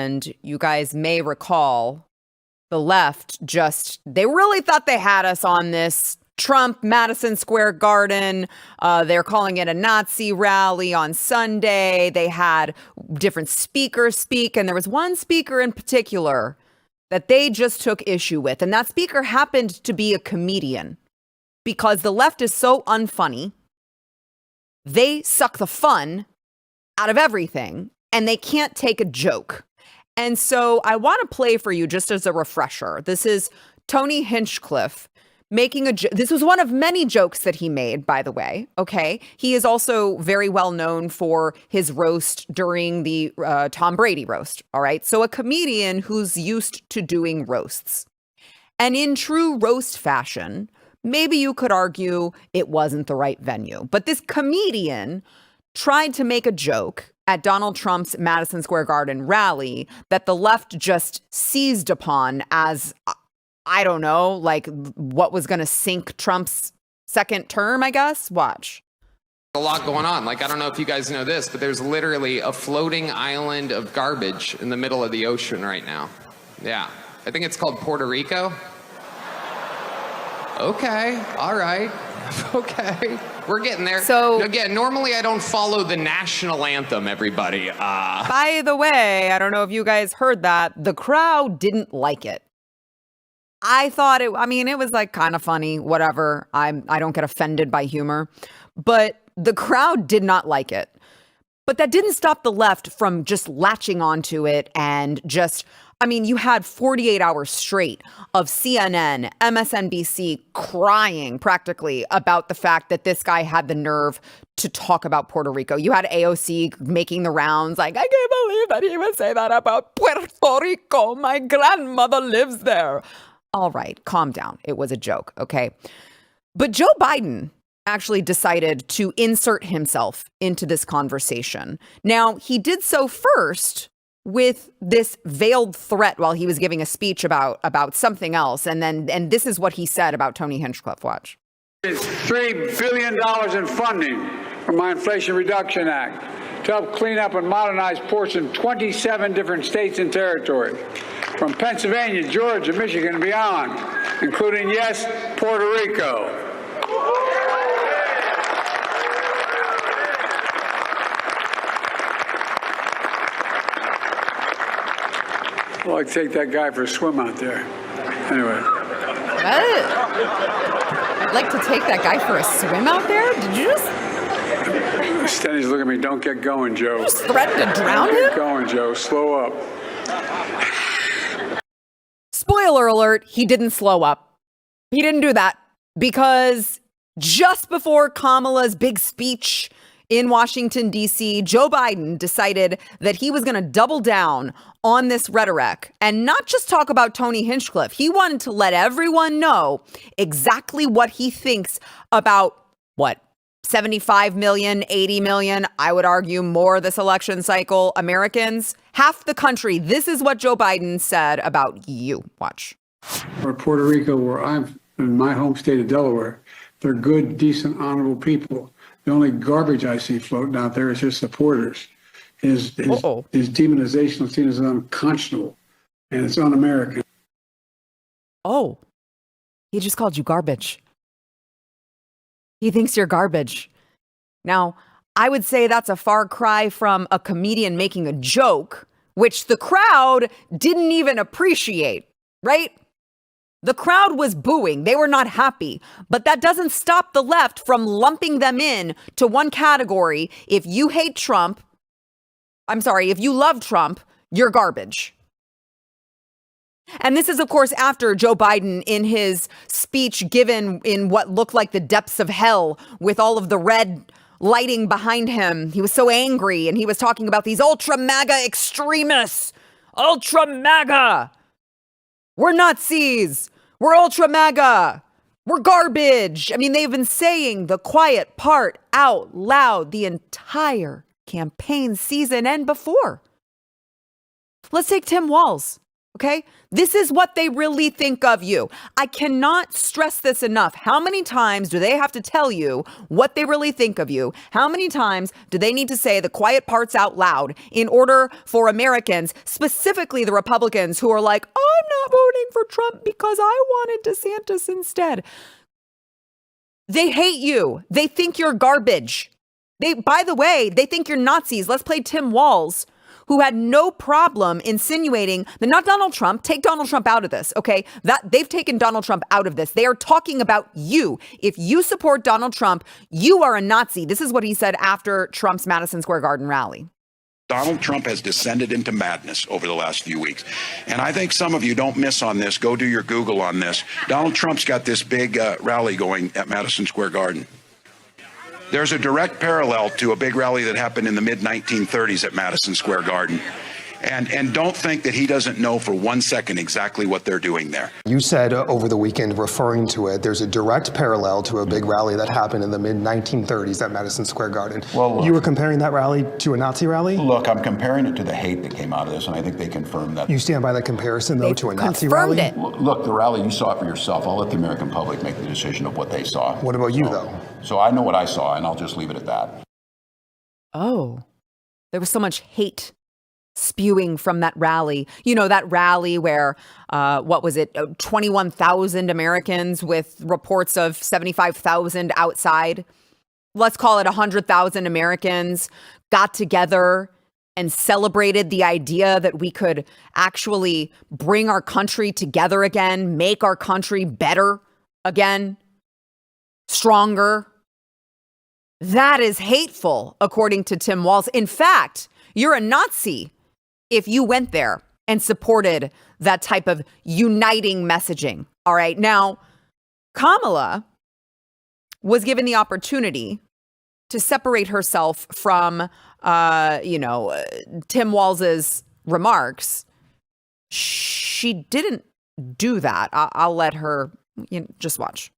And you guys may recall the left they really thought they had us on this Trump, Madison Square Garden. They're calling it a Nazi rally on Sunday. They had different speakers speak. And there was one speaker in particular that they just took issue with. And that speaker happened to be a comedian, because the left is so unfunny. They suck the fun out of everything and they can't take a joke. And so I want to play for you just as a refresher. This is Tony Hinchcliffe making a joke. This was one of many jokes that he made, by the way. Okay. He is also very well known for his roast during the Tom Brady roast. All right. So a comedian who's used to doing roasts. And in true roast fashion, maybe you could argue it wasn't the right venue. But this comedian tried to make a joke at Donald Trump's Madison Square Garden rally that the left just seized upon as, I don't know, like what was going to sink Trump's second term, I guess. Watch. A lot going on. Like, I don't know if you guys know this, but there's literally a floating island of garbage in the middle of the ocean right now. Yeah. I think it's called Puerto Rico. Okay. All right. Okay. We're getting there. So again, normally I don't follow the national anthem, everybody. By the way, I don't know if you guys heard that. The crowd didn't like it. I thought it was like kind of funny, whatever. I don't get offended by humor, but the crowd did not like it. But that didn't stop the left from just latching onto it and you had 48 hours straight of CNN, MSNBC crying practically about the fact that this guy had the nerve to talk about Puerto Rico. You had AOC making the rounds like, I can't believe that he would say that about Puerto Rico. My grandmother lives there. All right, calm down. It was a joke, okay? But Joe Biden actually decided to insert himself into this conversation. Now, he did so first with this veiled threat while he was giving a speech about something else. And this is what he said about Tony Hinchcliffe. Watch. $3 billion in funding from my Inflation Reduction Act to help clean up and modernize ports in 27 different states and territories, from Pennsylvania, Georgia, Michigan, and beyond, including, yes, Puerto Rico. I'd like to take that guy for a swim out there. Anyway. What? I'd like to take that guy for a swim out there? Did you just... Stenny's looking at me. Don't get going, Joe. You just threatened to drown him? Don't get going, Joe. Slow up. Spoiler alert, he didn't slow up. He didn't do that because just before Kamala's big speech in Washington, D.C., Joe Biden decided that he was going to double down on this rhetoric and not just talk about Tony Hinchcliffe. He wanted to let everyone know exactly what he thinks about 75 million, 80 million, I would argue more this election cycle, Americans, half the country. This is what Joe Biden said about you. Watch. Or Puerto Rico, where I'm in my home state of Delaware, they're good, decent, honorable people. The only garbage I see floating out there is his supporters. His demonization of seen as unconscionable, and it's un-American. Oh, he just called you garbage. He thinks you're garbage. Now, I would say that's a far cry from a comedian making a joke, which the crowd didn't even appreciate, right? The crowd was booing. They were not happy. But that doesn't stop the left from lumping them in to one category. If you hate Trump, if you love Trump, you're garbage. And this is, of course, after Joe Biden, in his speech given in what looked like the depths of hell with all of the red lighting behind him, he was so angry and he was talking about these ultra MAGA extremists. Ultra MAGA. We're Nazis. We're ultra MAGA. We're garbage. I mean, they've been saying the quiet part out loud the entire campaign season and before. Let's take Tim Walz. Okay? This is what they really think of you. I cannot stress this enough. How many times do they have to tell you what they really think of you? How many times do they need to say the quiet parts out loud in order for Americans, specifically the Republicans who are like, I'm not voting for Trump because I wanted DeSantis instead? They hate you. They think you're garbage. By the way, they think you're Nazis. Let's play Tim Walz, who had no problem insinuating that not Donald Trump, take Donald Trump out of this, okay? That they've taken Donald Trump out of this. They are talking about you. If you support Donald Trump, you are a Nazi. This is what he said after Trump's Madison Square Garden rally. Donald Trump has descended into madness over the last few weeks. And I think some of you don't miss on this. Go do your Google on this. Donald Trump's got this big rally going at Madison Square Garden. There's a direct parallel to a big rally that happened in the mid-1930s at Madison Square Garden. And don't think that he doesn't know for 1 second exactly what they're doing there. You said over the weekend, referring to it, there's a direct parallel to a big rally that happened in the mid-1930s at Madison Square Garden. Well, look, you were comparing that rally to a Nazi rally? Look, I'm comparing it to the hate that came out of this, and I think they confirmed that. You stand by that comparison, though, to a Nazi confirmed rally? it. Look, the rally, you saw it for yourself. I'll let the American public make the decision of what they saw. What about you, though? So I know what I saw, and I'll just leave it at that. Oh, there was so much hate spewing from that rally. You know, that rally where, 21,000 Americans with reports of 75,000 outside. Let's call it 100,000 Americans got together and celebrated the idea that we could actually bring our country together again, make our country better again, stronger. That is hateful, according to Tim Walz. In fact, you're a Nazi if you went there and supported that type of uniting messaging. All right. Now, Kamala was given the opportunity to separate herself from, Tim Walz's remarks. She didn't do that. I'll let her just watch.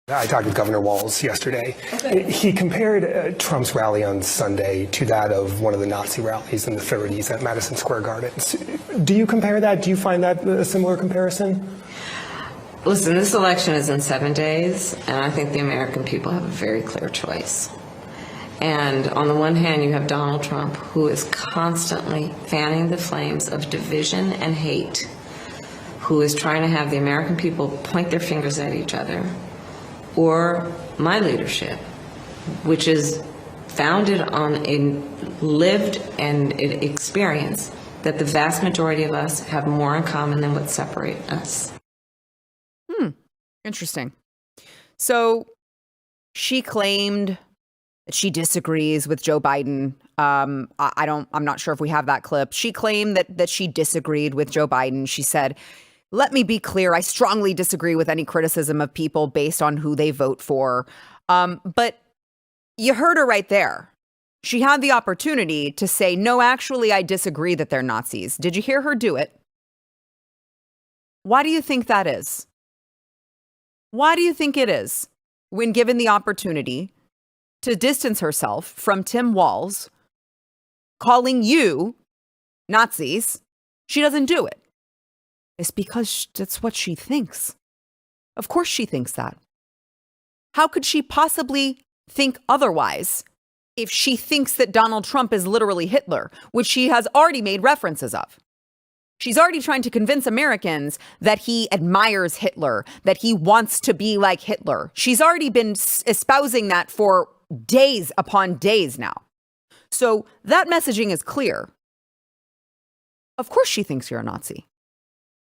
I talked with Governor Walz yesterday. Okay. He compared Trump's rally on Sunday to that of one of the Nazi rallies in the 30s at Madison Square Garden. Do you compare that? Do you find that a similar comparison? Listen, this election is in 7 days, and I think the American people have a very clear choice. And on the one hand, you have Donald Trump, who is constantly fanning the flames of division and hate, who is trying to have the American people point their fingers at each other, or my leadership, which is founded on a lived and experience that the vast majority of us have more in common than what separate us. Interesting. So she claimed that she disagrees with Joe Biden. I'm not sure if we have that clip. She claimed that she disagreed with Joe Biden. She said, let me be clear, I strongly disagree with any criticism of people based on who they vote for. But you heard her right there. She had the opportunity to say, no, actually, I disagree that they're Nazis. Did you hear her do it? Why do you think that is? Why do you think it is when given the opportunity to distance herself from Tim Walz, calling you Nazis, she doesn't do it? It's because that's what she thinks. Of course she thinks that. How could she possibly think otherwise if she thinks that Donald Trump is literally Hitler, which she has already made references of? She's already trying to convince Americans that he admires Hitler, that he wants to be like Hitler. She's already been espousing that for days upon days now. So that messaging is clear. Of course she thinks you're a Nazi.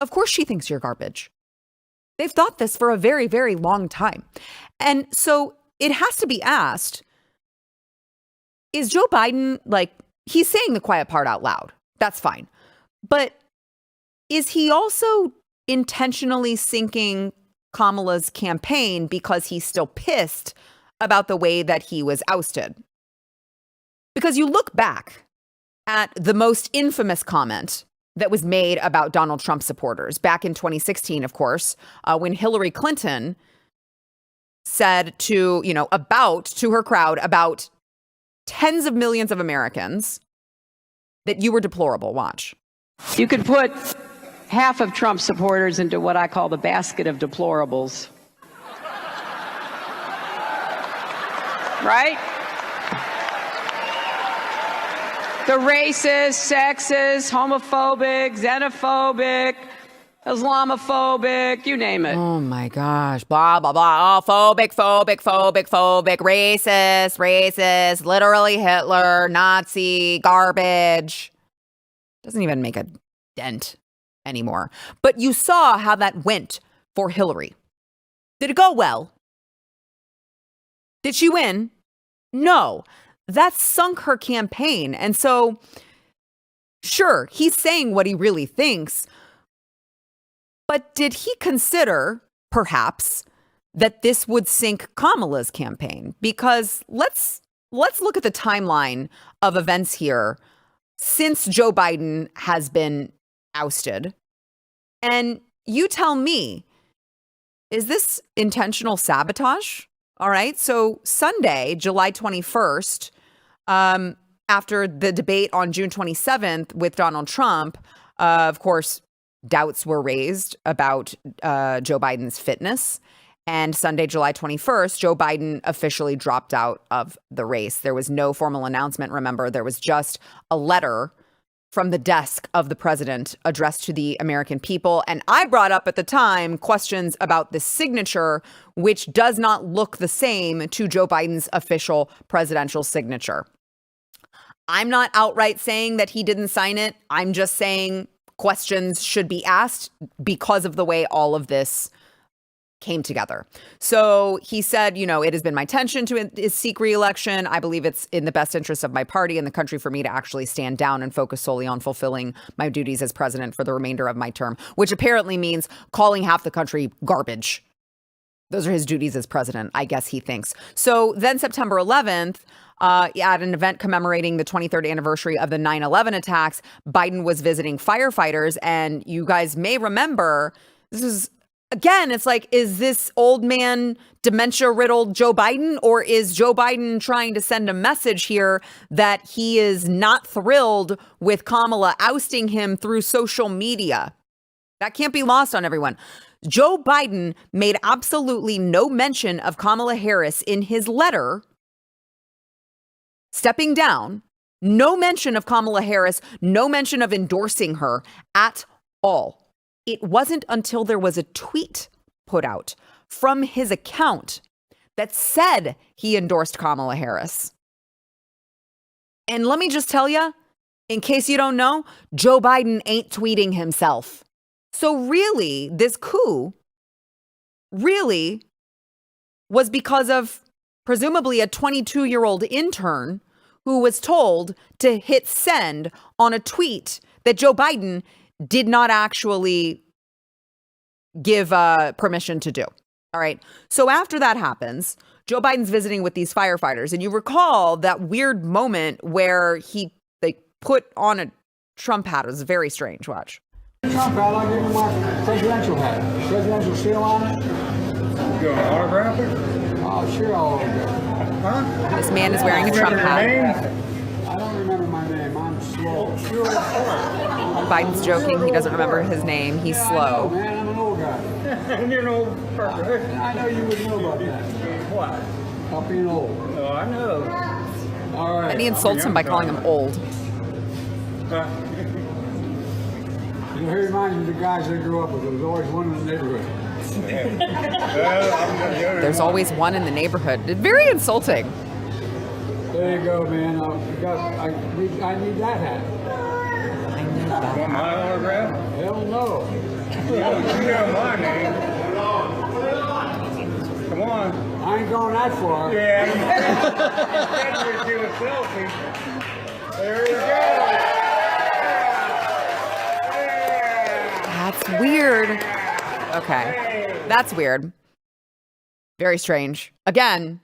Of course she thinks you're garbage. They've thought this for a very, very long time. And so it has to be asked, is Joe Biden, he's saying the quiet part out loud. That's fine. But is he also intentionally sinking Kamala's campaign because he's still pissed about the way that he was ousted? Because you look back at the most infamous comment that was made about Donald Trump supporters back in 2016, of course, when Hillary Clinton said to her crowd about tens of millions of Americans that you were deplorable. Watch. You could put half of Trump supporters into what I call the basket of deplorables. Right? The racist, sexist, homophobic, xenophobic, Islamophobic, you name it. Oh my gosh. Blah, blah, blah. Oh, phobic, racist, literally Hitler, Nazi, garbage. Doesn't even make a dent anymore. But you saw how that went for Hillary. Did it go well? Did she win? No. That sunk her campaign. And so, sure, he's saying what he really thinks. But did he consider, perhaps, that this would sink Kamala's campaign? Because let's look at the timeline of events here since Joe Biden has been ousted. And you tell me, is this intentional sabotage? All right. So Sunday, July 21st, after the debate on June 27th with Donald Trump, of course, doubts were raised about Joe Biden's fitness. And Sunday, July 21st, Joe Biden officially dropped out of the race. There was no formal announcement. Remember, there was just a letter from the desk of the president addressed to the American people. And I brought up at the time questions about the signature, which does not look the same to Joe Biden's official presidential signature. I'm not outright saying that he didn't sign it. I'm just saying questions should be asked because of the way all of this came together. So he said, it has been my intention to seek re-election. I believe it's in the best interest of my party and the country for me to actually stand down and focus solely on fulfilling my duties as president for the remainder of my term, which apparently means calling half the country garbage. Those are his duties as president, I guess he thinks. So then September 11th, at an event commemorating the 23rd anniversary of the 9/11 attacks, Biden was visiting firefighters. And you guys may remember, this is, again, it's like, is this old man dementia-riddled Joe Biden? Or is Joe Biden trying to send a message here that he is not thrilled with Kamala ousting him through social media? That can't be lost on everyone. Joe Biden made absolutely no mention of Kamala Harris in his letter stepping down. No mention of Kamala Harris, no mention of endorsing her at all. It wasn't until there was a tweet put out from his account that said he endorsed Kamala Harris. And let me just tell you, in case you don't know, Joe Biden ain't tweeting himself. So really, this coup really was because of presumably a 22-year-old intern who was told to hit send on a tweet that Joe Biden did not actually give permission to do. All right. So after that happens, Joe Biden's visiting with these firefighters. And you recall that weird moment where they put on a Trump hat. It was very strange. Watch. Trump hat, I'll give you my presidential hat. Presidential seal on it. You want to autograph it? Oh, sure, I'll autograph it. Huh? This man is wearing a Trump hat. I don't remember my name. I'm slow. Biden's joking. He doesn't remember his name. He's slow. Man, I'm an old guy. You're an old person. I know you would know about that. What? About being old. Oh, I know. All right. And he insults him by calling him old. He reminds me of the guys I grew up with. There was always one in the neighborhood. There's always one in the neighborhood. Very insulting. There you go, man. I need that hat. Want my autograph? Hell no. You know my name. Come on. I ain't going that far. Yeah. Let's do a selfie. There you go. That's weird. Okay. That's weird. Very strange. Again,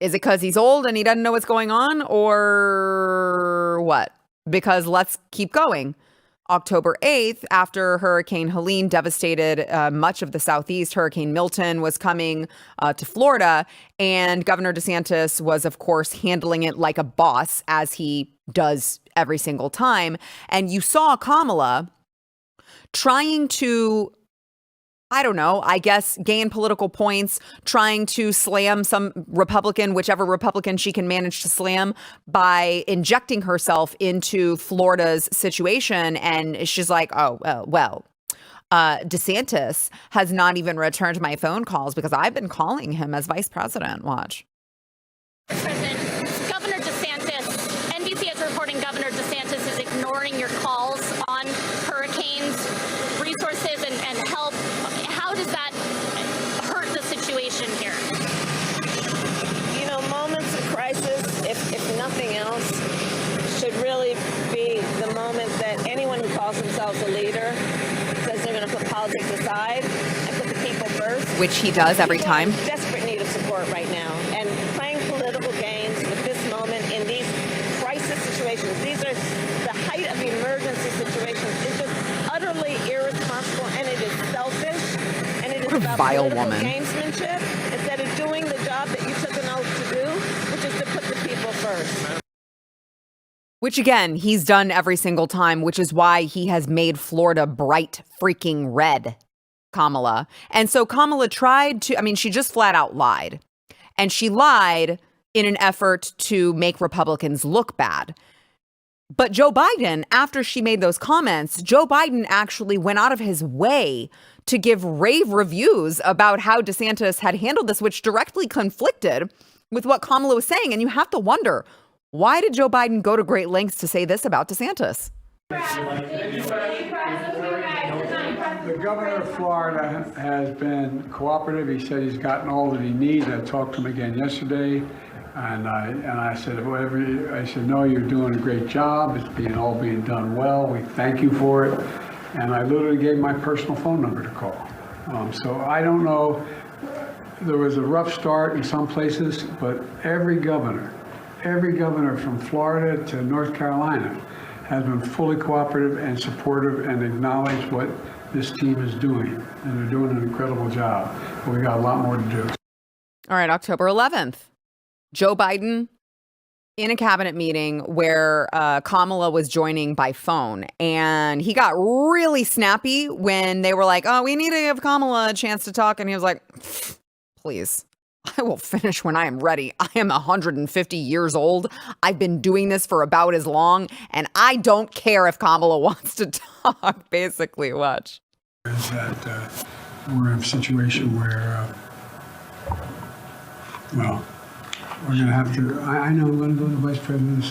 is it because he's old and he doesn't know what's going on, or what? Because let's keep going. October 8th, after Hurricane Helene devastated much of the Southeast, Hurricane Milton was coming to Florida, and Governor DeSantis was, of course, handling it like a boss, as he does every single time. And you saw Kamala trying to, I don't know, I guess, gain political points, trying to slam some Republican, whichever Republican she can manage to slam, by injecting herself into Florida's situation. And she's like, DeSantis has not even returned my phone calls because I've been calling him as vice president. Watch. President, Governor DeSantis, NBC is reporting Governor DeSantis is ignoring your calls on hurricanes, resources, and help. How does that hurt the situation here? You know, moments of crisis, if nothing else, should really be the moment that anyone who calls themselves a leader says they're going to put politics aside and put the people first. Which he does every People are time. in desperate need of support right now. And playing political games with this moment in these crisis situations, these are the height of emergency situations, is just utterly irresponsible, and it is selfish, and it is about vile political woman. gamesmanship instead of doing the job that you took an oath to do, which is to put the people first. Which, again, he's done every single time, which is why he has made Florida bright freaking red, Kamala. And so Kamala tried to, she just flat out lied. And she lied in an effort to make Republicans look bad. But Joe Biden, after she made those comments, Joe Biden actually went out of his way to give rave reviews about how DeSantis had handled this, which directly conflicted with what Kamala was saying. And you have to wonder, why did Joe Biden go to great lengths to say this about DeSantis? The governor of Florida has been cooperative. He said he's gotten all that he needs. I talked to him again yesterday, and I said, I said, no, you're doing a great job. It's all being done well. We thank you for it. And I literally gave my personal phone number to call. So I don't know. There was a rough start in some places, but every governor from Florida to North Carolina has been fully cooperative and supportive and acknowledged what this team is doing. And they're doing an incredible job. But we got a lot more to do. All right, October 11th, Joe Biden in a cabinet meeting where Kamala was joining by phone. And he got really snappy when they were like, oh, we need to give Kamala a chance to talk. And he was like, please. I will finish when I am ready. I am 150 years old. I've been doing this for about as long, and I don't care if Kamala wants to talk, basically. Watch. Is that we're in a situation where, we're going to have to, I know I'm going to go to the vice president in a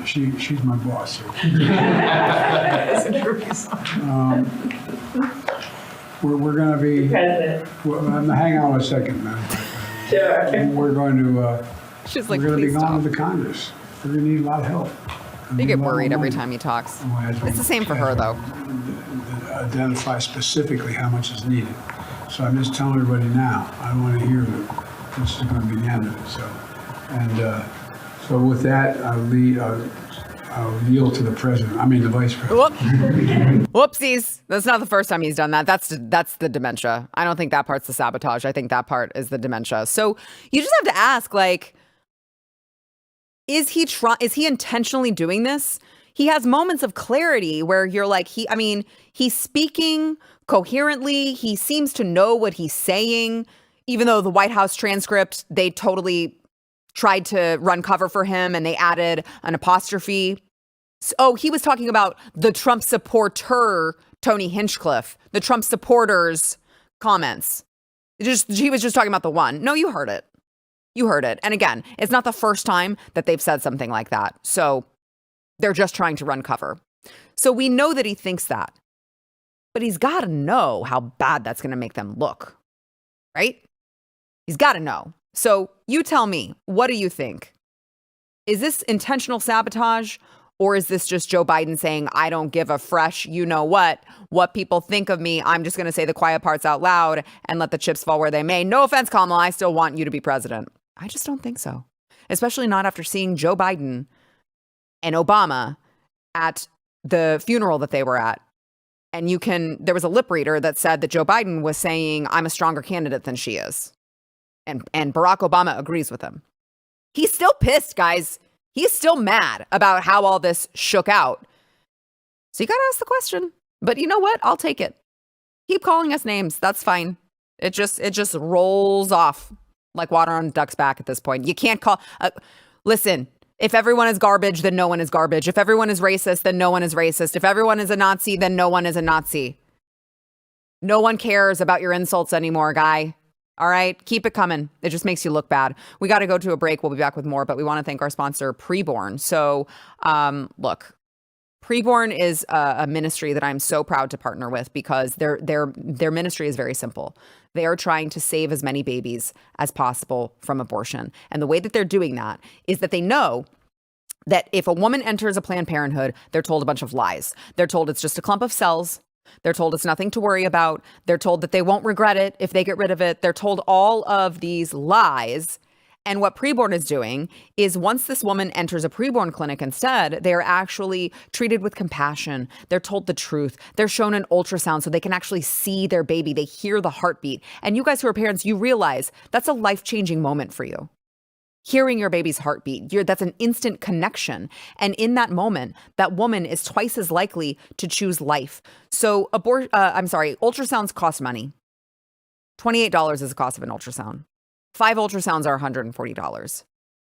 second. She's my boss. We're going to be. Hang on a second, man. Sure. We're going to. She's like, we're going to be please going stop. to the Congress. We're going to need a lot of help. They get worried every time he talks. It's the same for her, though. Identify specifically how much is needed. So I'm just telling everybody now. I don't want to hear that this is going to be the end of it. So with that, I'll yield to the president. The vice president. Whoopsies. That's not the first time he's done that. That's the dementia. I don't think that part's the sabotage. I think that part is the dementia. So you just have to ask, is he intentionally doing this? He has moments of clarity where you're like, he's speaking coherently. He seems to know what he's saying, even though the White House transcript, they totally tried to run cover for him and they added an apostrophe. Oh, he was talking about the Trump supporter, Tony Hinchcliffe, the Trump supporters comments. He was just talking about the one. No, you heard it. You heard it. And again, it's not the first time that they've said something like that. So they're just trying to run cover. So we know that he thinks that, but he's got to know how bad that's going to make them look, right? He's got to know. So you tell me, what do you think? Is this intentional sabotage, or is this just Joe Biden saying, I don't give a fresh, you know what people think of me. I'm just going to say the quiet parts out loud and let the chips fall where they may. No offense, Kamala, I still want you to be president. I just don't think so, especially not after seeing Joe Biden and Obama at the funeral that they were at. And there was a lip reader that said that Joe Biden was saying, I'm a stronger candidate than she is. And Barack Obama agrees with him. He's still pissed, guys. He's still mad about how all this shook out. So you got to ask the question. But you know what? I'll take it. Keep calling us names. That's fine. It just rolls off like water on a duck's back at this point. You can't call. Listen, if everyone is garbage, then no one is garbage. If everyone is racist, then no one is racist. If everyone is a Nazi, then no one is a Nazi. No one cares about your insults anymore, guy. All right, keep it coming. It just makes you look bad. We got to go to a break. We'll be back with more, but we want to thank our sponsor, Preborn. So, look, Preborn is a ministry that I'm so proud to partner with because their ministry is very simple. They are trying to save as many babies as possible from abortion. And the way that they're doing that is that they know that if a woman enters a Planned Parenthood, they're told a bunch of lies. They're told it's just a clump of cells. They're told it's nothing to worry about. They're told that they won't regret it if they get rid of it. They're told all of these lies. And what Preborn is doing is once this woman enters a preborn clinic instead, they're actually treated with compassion. They're told the truth. They're shown an ultrasound so they can actually see their baby. They hear the heartbeat. And you guys who are parents, you realize that's a life-changing moment for you. Hearing your baby's heartbeat, that's an instant connection. And in that moment, that woman is twice as likely to choose life. So ultrasounds cost money. $28 is the cost of an ultrasound. 5 ultrasounds are $140.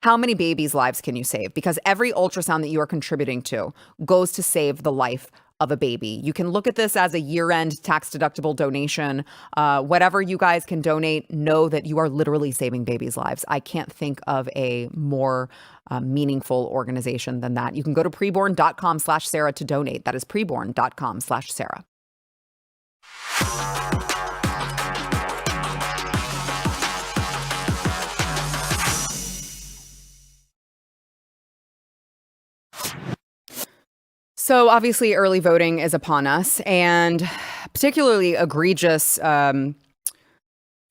How many babies' lives can you save? Because every ultrasound that you are contributing to goes to save the life of a baby. You can look at this as a year-end tax-deductible donation. Whatever you guys can donate, know that you are literally saving babies' lives. I can't think of a more meaningful organization than that. You can go to preborn.com/Sarah to donate. That is preborn.com/Sarah. So obviously early voting is upon us, and particularly egregious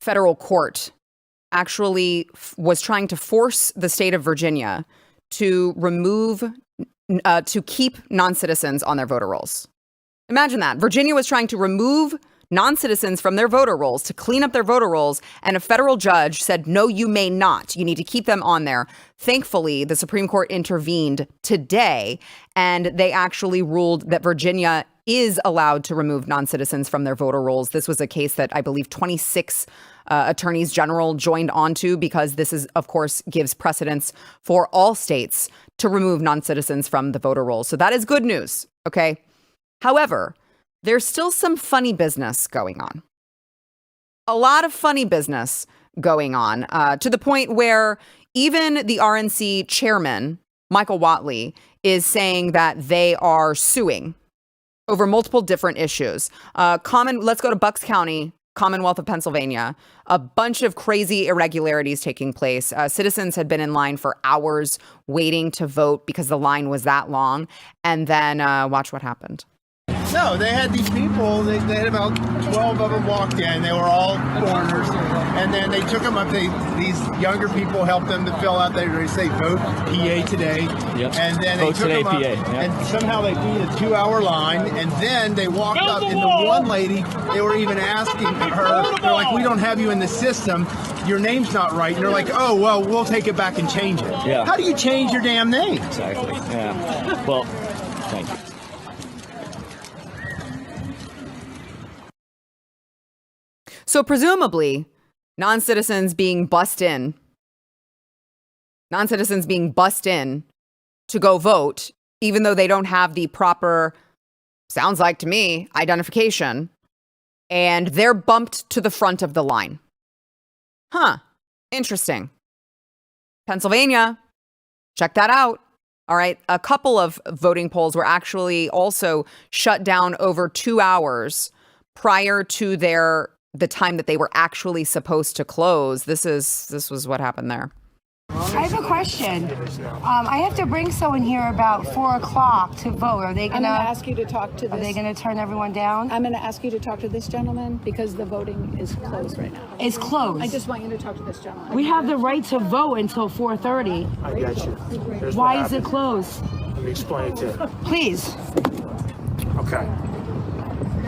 federal court actually was trying to force the state of Virginia to keep non-citizens on their voter rolls. Imagine that. Virginia was trying to remove non-citizens from their voter rolls to clean up their voter rolls, and a federal judge said, no, you may not. You need to keep them on there. Thankfully, the Supreme Court intervened today, and they actually ruled that Virginia is allowed to remove non-citizens from their voter rolls. This was a case that I believe 26 attorneys general joined onto, because this is, of course, gives precedence for all states to remove non-citizens from the voter rolls. So that is good news, okay? However, there's still some funny business going on. A lot of funny business going on, to the point where even the RNC chairman, Michael Whatley, is saying that they are suing over multiple different issues. Let's go to Bucks County, Commonwealth of Pennsylvania. A bunch of crazy irregularities taking place. Citizens had been in line for hours waiting to vote because the line was that long. And then watch what happened. No, they had these people, they had about 12 of them walked in, they were all foreigners, and then they took them up, these younger people helped them to fill out, they say vote PA today, yep. And then they took them up, and somehow they beat a 2-hour line, and then they walked up, and the one lady, they were even asking her, they're like, we don't have you in the system, your name's not right, and they're like, oh, well, we'll take it back and change it. Yeah. How do you change your damn name? Exactly, yeah. Well, thank you. So presumably, non-citizens being bussed in to go vote, even though they don't have the proper, sounds like to me, identification, and they're bumped to the front of the line. Huh, interesting. Pennsylvania, check that out. All right, a couple of voting polls were actually also shut down over 2 hours prior to the time that they were actually supposed to close. This was what happened there. I have a question. I have to bring someone here about 4 o'clock to vote. Are they gonna ask you to talk to this? Are they gonna turn everyone down? I'm gonna ask you to talk to this gentleman because the voting is closed right now. It's closed. I just want you to talk to this gentleman. We have the right to vote until 4:30. I got you. Why is it closed? Let me explain it to you. Please. Okay.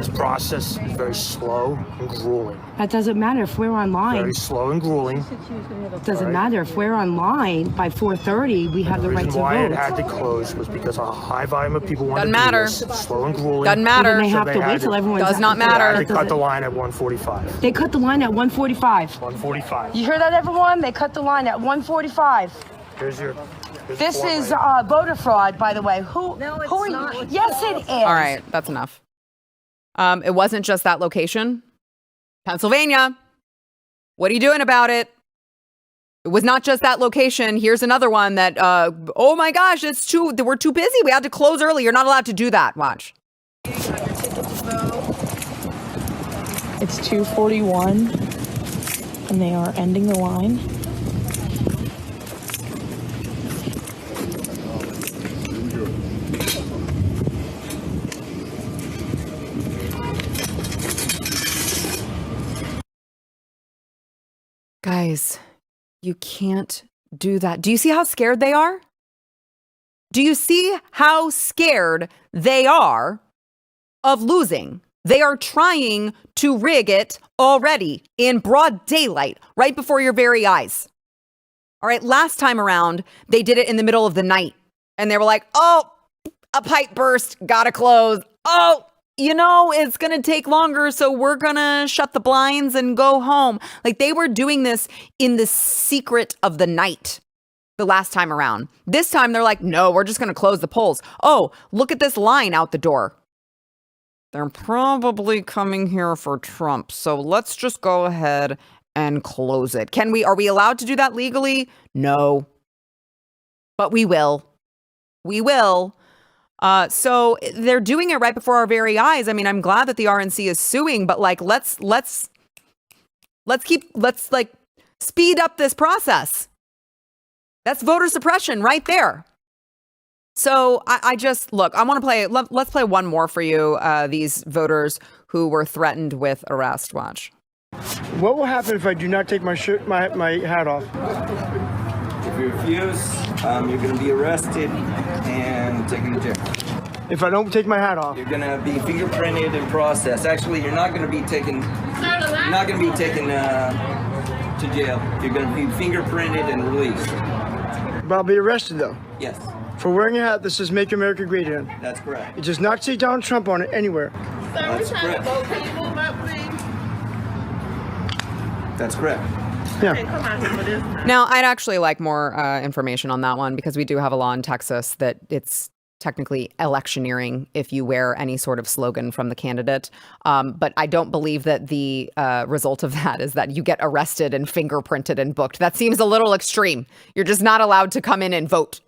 This process is very slow and grueling. That doesn't matter if we're online. Very slow and grueling. Doesn't matter if we're online by 4:30. We have the right to The reason why vote. it had to close was because a high volume of people wanted Doesn't to do matter. this. Slow and grueling. Doesn't matter. Well, then they have to wait till everyone's Does not They matter. had to cut the line at 1:45. They cut the line at 1:45. 1:45. You hear that, everyone? They cut the line at 1:45. Here's your. This is voter fraud, by the way. Who are you? Yes, it is. All right, that's enough. It wasn't just that location. Pennsylvania. What are you doing about it? It was not just that location. Here's another one that, oh my gosh, we're too busy. We had to close early. You're not allowed to do that. Watch. It's 2:41 and they are ending the line. Guys, you can't do that. Do you see how scared they are? Do you see how scared they are of losing? They are trying to rig it already in broad daylight, right before your very eyes. All right, last time around, they did it in the middle of the night. And they were like, oh, a pipe burst, gotta close. Oh, it's going to take longer, so we're going to shut the blinds and go home. Like, they were doing this in the secret of the night the last time around. This time, they're like, no, we're just going to close the polls. Oh, look at this line out the door. They're probably coming here for Trump, so let's just go ahead and close it. Are we allowed to do that legally? No. But we will. We will. So they're doing it right before our very eyes. I mean, I'm glad that the RNC is suing, but like, let's speed up this process. That's voter suppression right there. So I want to play, let's play one more for you. These voters who were threatened with arrest. Watch. What will happen if I do not take my hat off? If you refuse, you're going to be arrested and taken to jail. If I don't take my hat off, you're going to be fingerprinted and processed. Actually, you're not going to be taken. You're not going to be taken to jail. You're going to be fingerprinted and released. But I'll be arrested though. Yes. For wearing a hat that says "Make America Great Again." That's correct. It does not say Donald Trump on it anywhere. That's correct. That's correct. Yeah. Now, I'd actually like more information on that one because we do have a law in Texas that it's technically electioneering if you wear any sort of slogan from the candidate. But I don't believe that the result of that is that you get arrested and fingerprinted and booked. That seems a little extreme. You're just not allowed to come in and vote.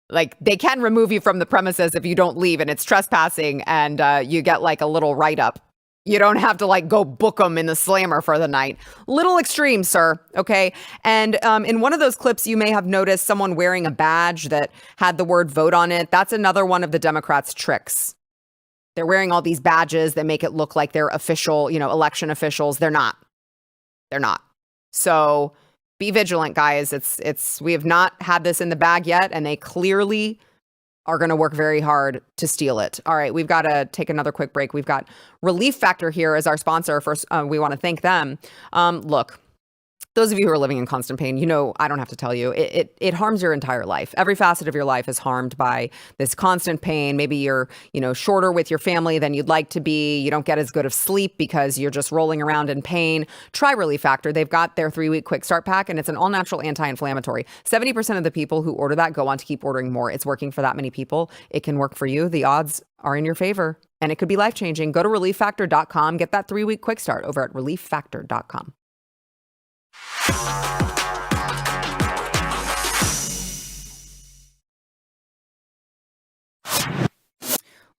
Like, they can remove you from the premises if you don't leave, and it's trespassing, and you get like a little write-up. You don't have to like go book them in the slammer for the night. Little extreme, sir. Okay. And in one of those clips, you may have noticed someone wearing a badge that had the word vote on it. That's another one of the Democrats' tricks. They're wearing all these badges that make it look like they're official, election officials. They're not. They're not. So be vigilant, guys. We have not had this in the bag yet, and they clearly are going to work very hard to steal it. All right, we've got to take another quick break. We've got Relief Factor here as our sponsor. First, we want to thank them. Look, those of you who are living in constant pain, I don't have to tell you, it harms your entire life. Every facet of your life is harmed by this constant pain. Maybe you're, shorter with your family than you'd like to be. You don't get as good of sleep because you're just rolling around in pain. Try Relief Factor. They've got their 3-week quick start pack, and it's an all-natural anti-inflammatory. 70% of the people who order that go on to keep ordering more. It's working for that many people. It can work for you. The odds are in your favor, and it could be life-changing. Go to relieffactor.com. Get that 3-week quick start over at relieffactor.com.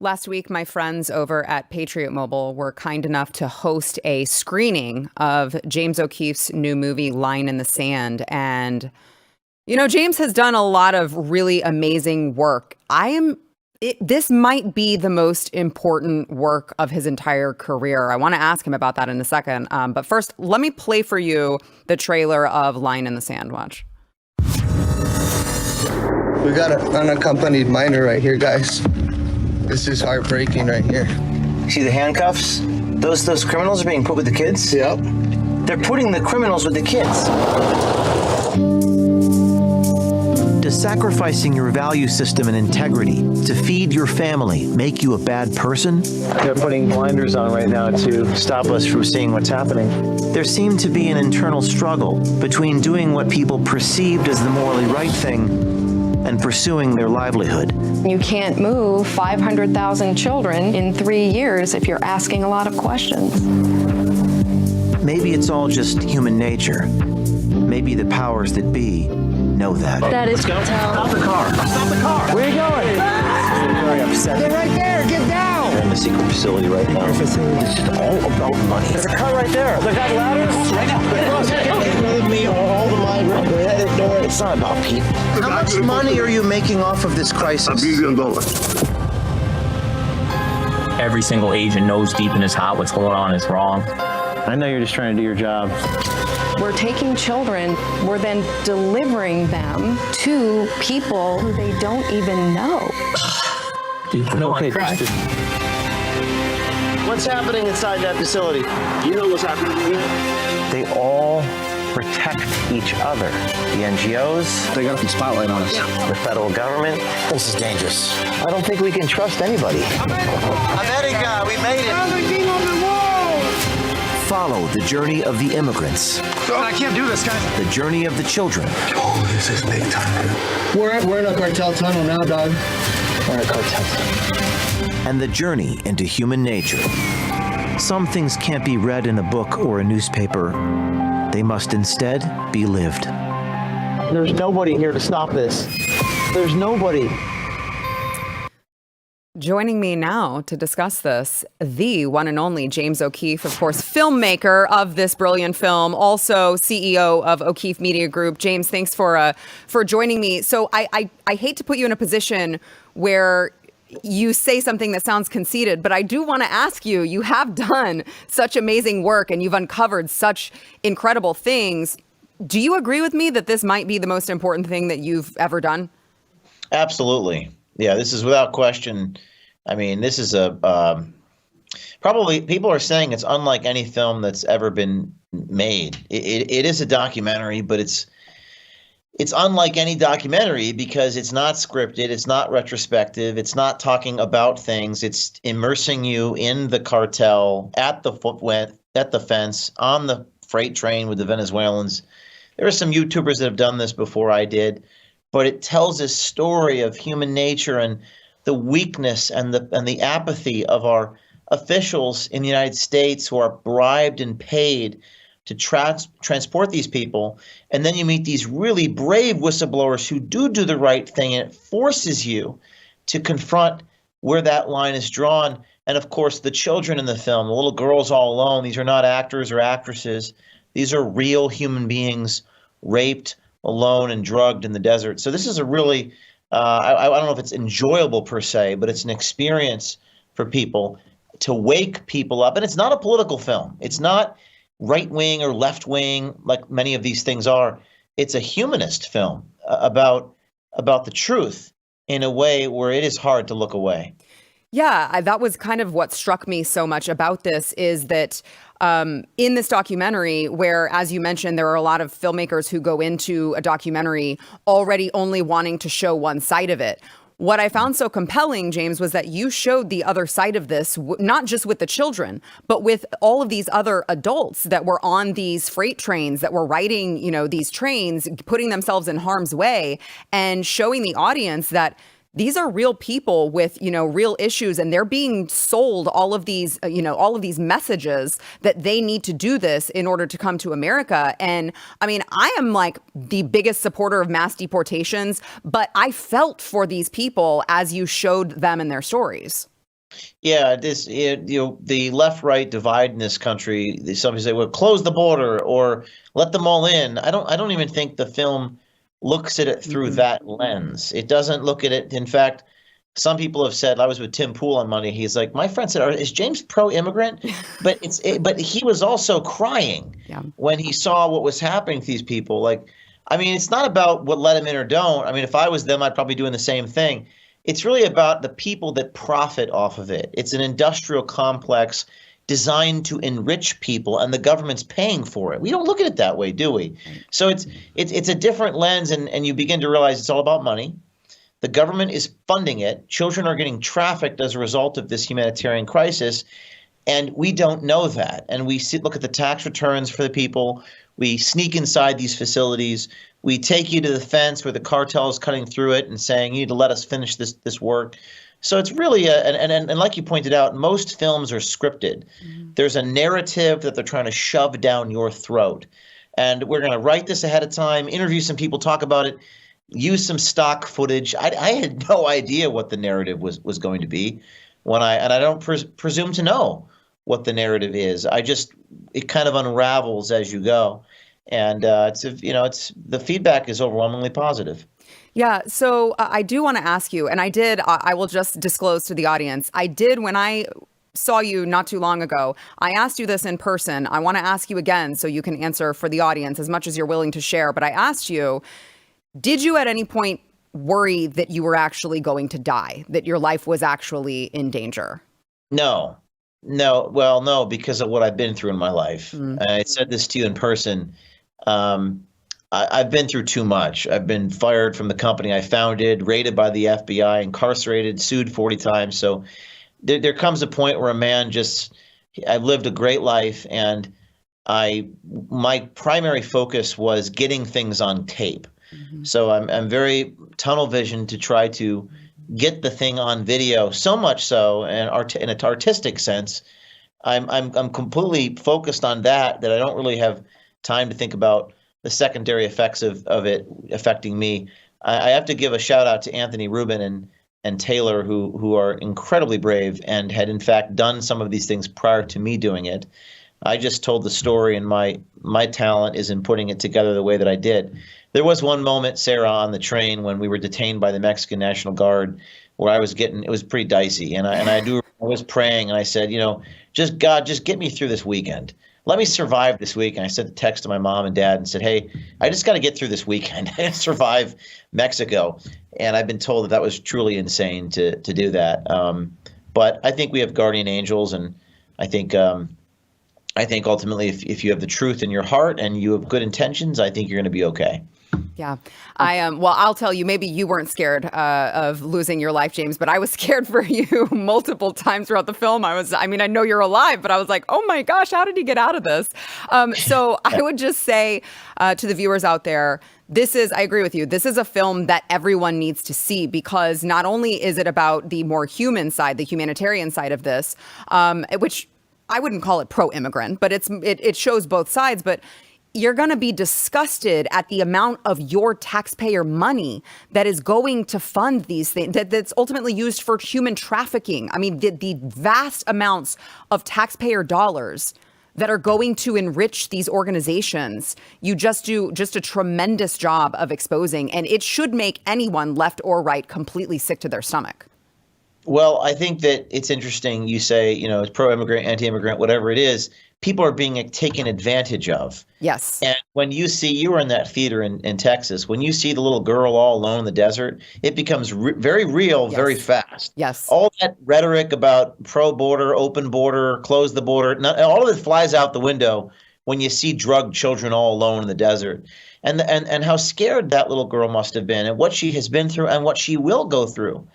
Last week, my friends over at Patriot Mobile were kind enough to host a screening of James O'Keefe's new movie, Line in the Sand. And, James has done a lot of really amazing work. This might be the most important work of his entire career. I want to ask him about that in a second. But first, let me play for you the trailer of Line in the Sand. Watch. We got an unaccompanied minor right here, guys. This is heartbreaking right here. See the handcuffs? Those criminals are being put with the kids? Yep. They're putting the criminals with the kids. Does sacrificing your value system and integrity to feed your family make you a bad person? They're putting blinders on right now to stop us from seeing what's happening. There seemed to be an internal struggle between doing what people perceived as the morally right thing and pursuing their livelihood. You can't move 500,000 children in 3 years if you're asking a lot of questions. Maybe it's all just human nature. Maybe the powers that be know that. That is Let's go. Stop the car. Stop the car. Where are you going? They're very upset. They're right there. Get down. They're in the secret facility right now. It's just all about money. There's a car right there. They got ladders right now. Me all the migrants. Go ahead and door. It's not about people. How much money are you making off of this crisis? $1 billion. Every single agent knows deep in his heart what's going on is wrong. I know you're just trying to do your job. We're taking children, we're then delivering them to people who they don't even know. Dude, no, Okay, cry. What's happening inside that facility? You know what's happening here? They all protect each other. The NGOs. They got some spotlight on us. The federal government. This is dangerous. I don't think we can trust anybody. America, we made it. Follow the journey of the immigrants. I can't do this, guys. The journey of the children. Oh, this is big time. We're in a cartel tunnel now, dog. We're in a cartel tunnel. And the journey into human nature. Some things can't be read in a book or a newspaper. They must instead be lived. There's nobody here to stop this. There's nobody. Joining me now to discuss this, the one and only James O'Keefe, of course, filmmaker of this brilliant film, also CEO of O'Keefe Media Group. James, thanks for joining me. So I hate to put you in a position where you say something that sounds conceited, but I do want to ask you, you have done such amazing work and you've uncovered such incredible things. Do you agree with me that this might be the most important thing that you've ever done? Absolutely. Yeah, this is without question. I mean, this is probably people are saying it's unlike any film that's ever been made. It is a documentary, but it's unlike any documentary because it's not scripted, it's not retrospective, it's not talking about things. It's immersing you in the cartel, at the fence, on the freight train with the Venezuelans. There are some YouTubers that have done this before I did. But it tells a story of human nature and the weakness and the apathy of our officials in the United States who are bribed and paid to transport these people. And then you meet these really brave whistleblowers who do the right thing, and it forces you to confront where that line is drawn. And of course, the children in the film, the little girls all alone, these are not actors or actresses. These are real human beings raped, alone and drugged in the desert. So this is a really, I don't know if it's enjoyable per se, but it's an experience for people to wake people up. And it's not a political film. It's not right wing or left wing like many of these things are. It's a humanist film about the truth in a way where it is hard to look away. Yeah, that was kind of what struck me so much about this is that in this documentary, where, as you mentioned, there are a lot of filmmakers who go into a documentary already only wanting to show one side of it. What I found so compelling, James, was that you showed the other side of this, not just with the children, but with all of these other adults that were on these freight trains, that were riding, these trains, putting themselves in harm's way, and showing the audience that these are real people with, real issues, and they're being sold all of these, all of these messages that they need to do this in order to come to America. And I mean, I am like the biggest supporter of mass deportations, but I felt for these people as you showed them in their stories. Yeah, the left-right divide in this country. Some say, "Well, close the border or let them all in." I don't even think the film looks at it through that lens. It doesn't look at it. In fact, some people have said, I was with Tim Pool on Monday. He's like, my friend said, is James pro-immigrant? But he was also crying when he saw what was happening to these people. Like, I mean, it's not about what let him in or don't. I mean, if I was them, I'd probably be doing the same thing. It's really about the people that profit off of it. It's an industrial complex designed to enrich people, and the government's paying for it. We don't look at it that way, do we? So it's a different lens, and you begin to realize it's all about money. The government is funding it. Children are getting trafficked as a result of this humanitarian crisis, and we don't know that. And we look at the tax returns for the people. We sneak inside these facilities. We take you to the fence where the cartel is cutting through it and saying, you need to let us finish this work. So it's really, and like you pointed out, most films are scripted. There's a narrative that they're trying to shove down your throat. And we're going to write this ahead of time, interview some people, talk about it, use some stock footage. I had no idea what the narrative was going to be and I don't presume to know what the narrative is. It kind of unravels as you go. And the feedback is overwhelmingly positive. Yeah. So I do want to ask you, and I will just disclose to the audience, when I saw you not too long ago, I asked you this in person. I want to ask you again so you can answer for the audience as much as you're willing to share. But I asked you, did you at any point worry that you were actually going to die, that your life was actually in danger? No. Well, no, because of what I've been through in my life. I said this to you in person. I've been through too much. I've been fired from the company I founded, raided by the FBI, incarcerated, sued 40 times. So there comes a point where a man I've lived a great life, and my primary focus was getting things on tape. So I'm very tunnel vision to try to get the thing on video, so much so, and in an artistic sense, I'm completely focused on that I don't really have time to think about the secondary effects of it affecting me. I have to give a shout out to Anthony Rubin and Taylor, who are incredibly brave and had in fact done some of these things prior to me doing it. I just told the story, and my talent is in putting it together the way that I did. There was one moment, Sarah, on the train when we were detained by the Mexican National Guard, where it was pretty dicey, and I was praying, and I said, just God, just get me through this weekend. Let me survive this week. And I sent a text to my mom and dad and said, hey, I just got to get through this weekend. I got to survive Mexico. And I've been told that was truly insane to do that. But I think we have guardian angels, and I think ultimately if you have the truth in your heart and you have good intentions, I think you're going to be okay. Yeah, I am. Well, I'll tell you, maybe you weren't scared of losing your life, James, but I was scared for you multiple times throughout the film. I know you're alive, but I was like, oh my gosh, how did he get out of this? So I would just say to the viewers out there, I agree with you. This is a film that everyone needs to see, because not only is it about the more human side, the humanitarian side of this, which I wouldn't call it pro-immigrant, but it shows both sides. But you're going to be disgusted at the amount of your taxpayer money that is going to fund these things, that's ultimately used for human trafficking. I mean, the vast amounts of taxpayer dollars that are going to enrich these organizations. You just do a tremendous job of exposing, and it should make anyone, left or right, completely sick to their stomach. Well, I think that it's interesting. You say, it's pro-immigrant, anti-immigrant, whatever it is, people are being taken advantage of. Yes. And when you were in that theater in Texas, when you see the little girl all alone in the desert, it becomes very real, yes, very fast. Yes. All that rhetoric about pro-border, open border, close the border, all of it flies out the window when you see drugged children all alone in the desert. And how scared that little girl must have been, and what she has been through and what she will go through.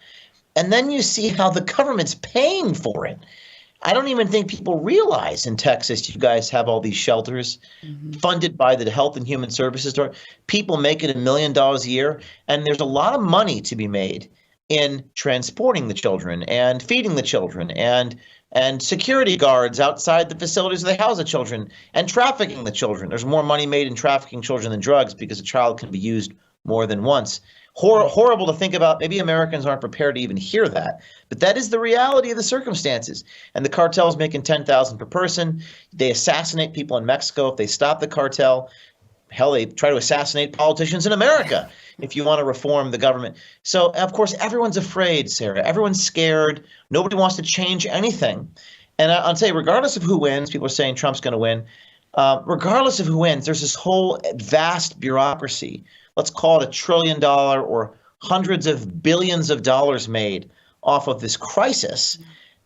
And then you see how the government's paying for it. I don't even think people realize in Texas, you guys have all these shelters funded by the Health and Human Services. People making $1 million a year. And there's a lot of money to be made in transporting the children and feeding the children and security guards outside the facilities where they house the children and trafficking the children. There's more money made in trafficking children than drugs, because a child can be used more than once. Horrible to think about. Maybe Americans aren't prepared to even hear that, but that is the reality of the circumstances. And the cartel is making $10,000 per person. They assassinate people in Mexico if they stop the cartel. Hell, they try to assassinate politicians in America if you want to reform the government. So, of course, everyone's afraid, Sarah. Everyone's scared. Nobody wants to change anything. And I'll say, regardless of who wins, people are saying Trump's going to win. Regardless of who wins, there's this whole vast bureaucracy. Let's call it $1 trillion or hundreds of billions of dollars made off of this crisis.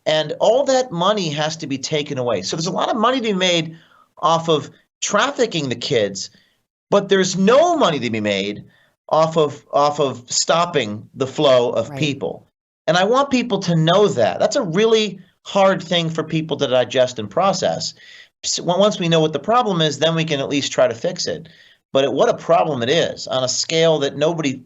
And all that money has to be taken away. So there's a lot of money to be made off of trafficking the kids, but there's no money to be made off of stopping the flow of people. And I want people to know that. That's a really hard thing for people to digest and process. So once we know what the problem is, then we can at least try to fix it. But what a problem it is on a scale that nobody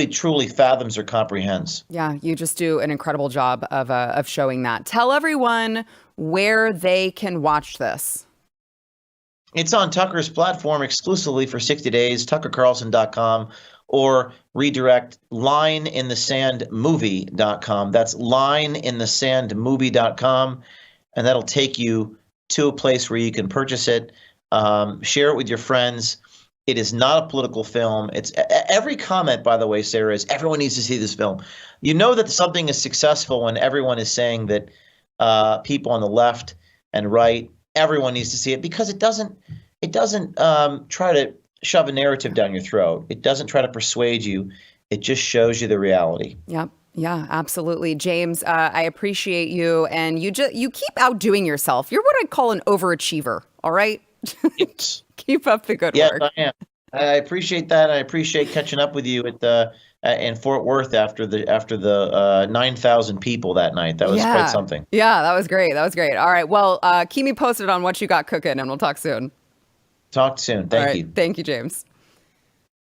truly fathoms or comprehends. Yeah, you just do an incredible job of showing that. Tell everyone where they can watch this. It's on Tucker's platform exclusively for 60 days, tuckercarlson.com, or redirect lineinthesandmovie.com. That's lineinthesandmovie.com, and that'll take you to a place where you can purchase it, share it with your friends. It is not a political film. It's every comment, by the way, Sarah, is everyone needs to see this film. You know that something is successful when everyone is saying that people on the left and right, everyone needs to see it, because it doesn't try to shove a narrative down your throat. It doesn't try to persuade you. It just shows you the reality. Yep. Yeah, absolutely. James, I appreciate you. And you keep outdoing yourself. You're what I'd call an overachiever. All right. Keep up the good work. Yes, I am. I appreciate that. I appreciate catching up with you at in Fort Worth after the 9,000 people that night. That was quite something. Yeah, that was great. All right. Well, keep me posted on what you got cooking, and we'll talk soon. Talk soon. Thank you. Thank you, James.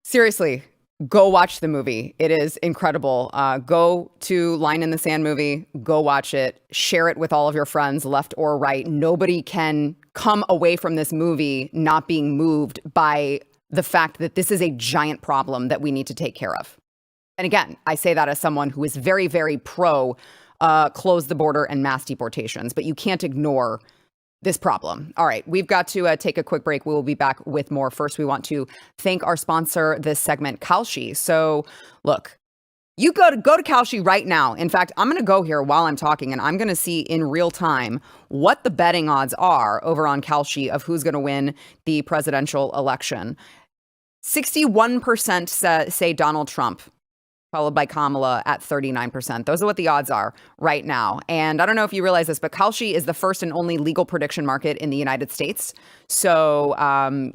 Seriously, go watch the movie. It is incredible. Go to Line in the Sand movie. Go watch it. Share it with all of your friends, left or right. Nobody can come away from this movie not being moved by the fact that this is a giant problem that we need to take care of. And again, I say that as someone who is very, very pro close the border and mass deportations, but you can't ignore this problem. All right, we've got to take a quick break. We will be back with more. First, we want to thank our sponsor this segment, Kalshi. So look, you go to Kalshi right now. In fact, I'm going to go here while I'm talking, and I'm going to see in real time what the betting odds are over on Kalshi of who's going to win the presidential election. 61% say Donald Trump, followed by Kamala at 39%. Those are what the odds are right now. And I don't know if you realize this, but Kalshi is the first and only legal prediction market in the United States. So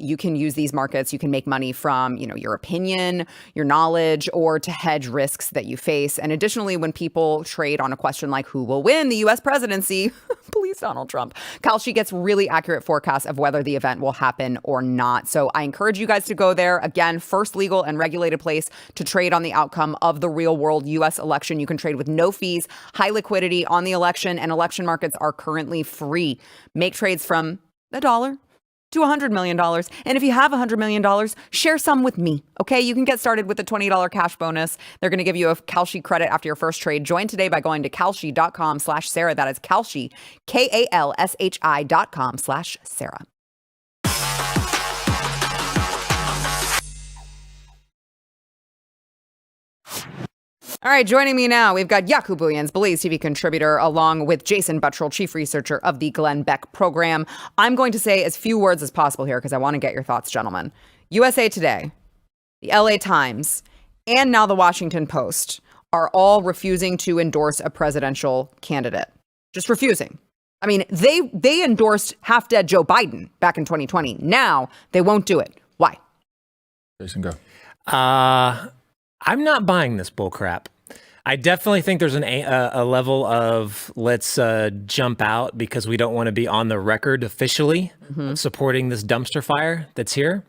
you can use these markets. You can make money from, your opinion, your knowledge, or to hedge risks that you face. And additionally, when people trade on a question like who will win the U.S. presidency, please Donald Trump, Kalshi gets really accurate forecasts of whether the event will happen or not. So I encourage you guys to go there. Again, first legal and regulated place to trade on the outcome of the real world U.S. election. You can trade with no fees, high liquidity on the election, and election markets are currently free. Make trades from $1 to $100 million. And if you have $100 million, share some with me. Okay, you can get started with a $20 cash bonus. They're going to give you a Kalshi credit after your first trade. Join today by going to kalshi.com/Sarah. That is Kalshi, KALSHI.com/Sarah. All right, joining me now, we've got Yaku Booyans, Belize TV contributor, along with Jason Buttrell, chief researcher of the Glenn Beck program. I'm going to say as few words as possible here because I want to get your thoughts, gentlemen. USA Today, the LA Times, and now the Washington Post are all refusing to endorse a presidential candidate. Just refusing. I mean, they endorsed half-dead Joe Biden back in 2020. Now they won't do it. Why? Jason, go. I'm not buying this bullcrap. I definitely think there's a level of let's jump out because we don't want to be on the record officially supporting this dumpster fire that's here.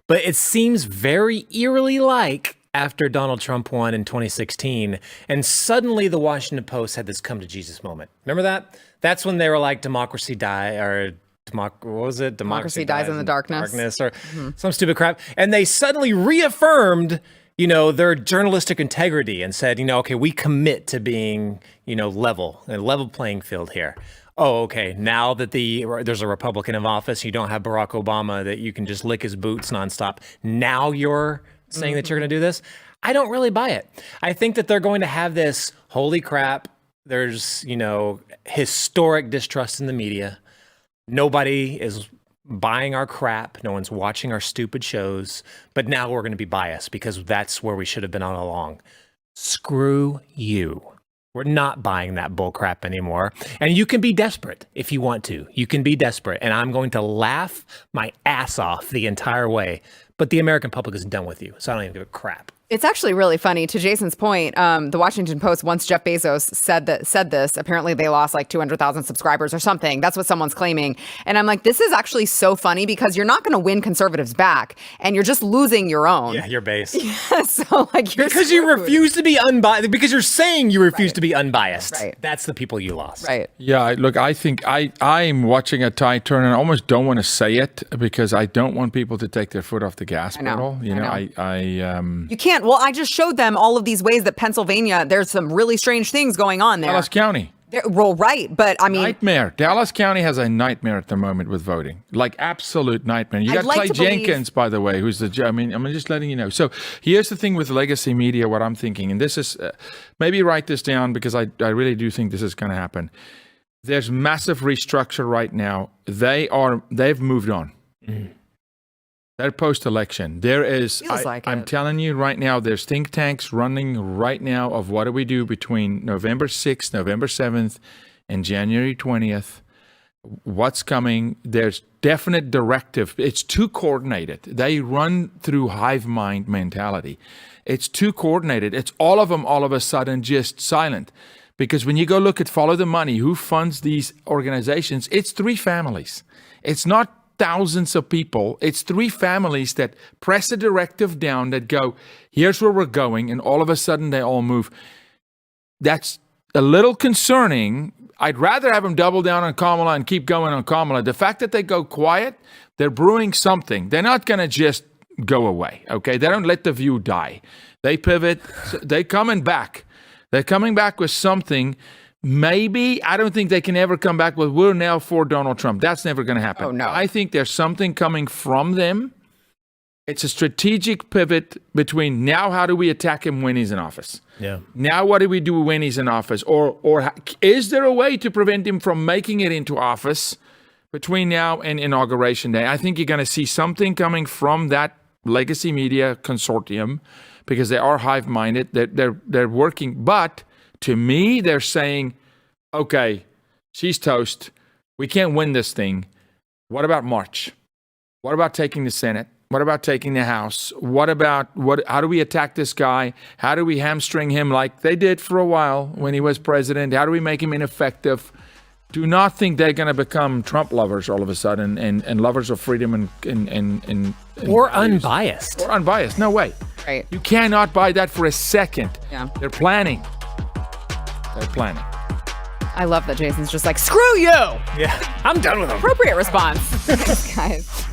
But it seems very eerily like after Donald Trump won in 2016, and suddenly the Washington Post had this come to Jesus moment. Remember that? That's when they were like, democracy what was it? Democracy dies in the darkness. Or some stupid crap. And they suddenly reaffirmed their journalistic integrity and said, okay, we commit to being, a level playing field here. Oh, okay. Now that there's a Republican in office, you don't have Barack Obama that you can just lick his boots nonstop. Now you're saying that you're going to do this. I don't really buy it. I think that they're going to have this, holy crap, there's, historic distrust in the media. Nobody is buying our crap. No one's watching our stupid shows. But now we're going to be biased because that's where we should have been all along. Screw you. We're not buying that bull crap anymore. And you can be desperate if you want to. You can be desperate. And I'm going to laugh my ass off the entire way. But the American public is done with you. So I don't even give a crap. It's actually really funny. To Jason's point, the Washington Post, once Jeff Bezos said this, apparently they lost like 200,000 subscribers or something. That's what someone's claiming. And I'm like, this is actually so funny because you're not going to win conservatives back, and you're just losing your own. Yeah, your base. Yeah, so like you're because you refuse to be unbiased. Because you're saying you refuse to be unbiased. Right. That's the people you lost. Right. Yeah. Look, I think I'm watching a tide turn, and I almost don't want to say it because I don't want people to take their foot off the gas pedal. You know, you can't. Well, I just showed them all of these ways that Pennsylvania, there's some really strange things going on there. Dallas County. Well, right. But I mean, nightmare. Dallas County has a nightmare at the moment with voting, like absolute nightmare. You got Clay Jenkins, by the way, who's the. I mean, I'm just letting you know. So here's the thing with legacy media. What I'm thinking, and this is maybe write this down because I really do think this is going to happen. There's massive restructure right now. They've moved on. Mm. They're post-election. There is, I'm telling you right now, there's think tanks running right now of what do we do between November 6th, November 7th, and January 20th. What's coming? There's definite directive. It's too coordinated. They run through hive mind mentality. It's too coordinated. It's all of them all of a sudden just silent. Because when you go look at Follow the Money, who funds these organizations, it's 3 families. It's not thousands of people. It's 3 families that press a directive down that go, here's where we're going, and all of a sudden they all move. That's a little concerning. I'd rather have them double down on Kamala and keep going on Kamala. The fact that they go quiet, they're brewing something. They're not going to just go away, okay? They don't let the view die. They pivot. They're coming back. They're coming back with something. Maybe, I don't think they can ever come back with, we're now for Donald Trump. That's never going to happen. Oh, no. I think there's something coming from them. It's a strategic pivot between now, how do we attack him when he's in office? Yeah. Now, what do we do when he's in office? Or is there a way to prevent him from making it into office between now and Inauguration Day? I think you're going to see something coming from that legacy media consortium because they are hive-minded. They're working, but to me, they're saying, okay, she's toast. We can't win this thing. What about March? What about taking the Senate? What about taking the House? How do we attack this guy? How do we hamstring him like they did for a while when he was president? How do we make him ineffective? Do not think they're going to become Trump lovers all of a sudden and lovers of freedom and or unbiased. Or unbiased. No way. Right. You cannot buy that for a second. Yeah. They're planning. They're planning. I love that Jason's just like, screw you. Yeah, I'm done with them. Appropriate response. Thanks, guys.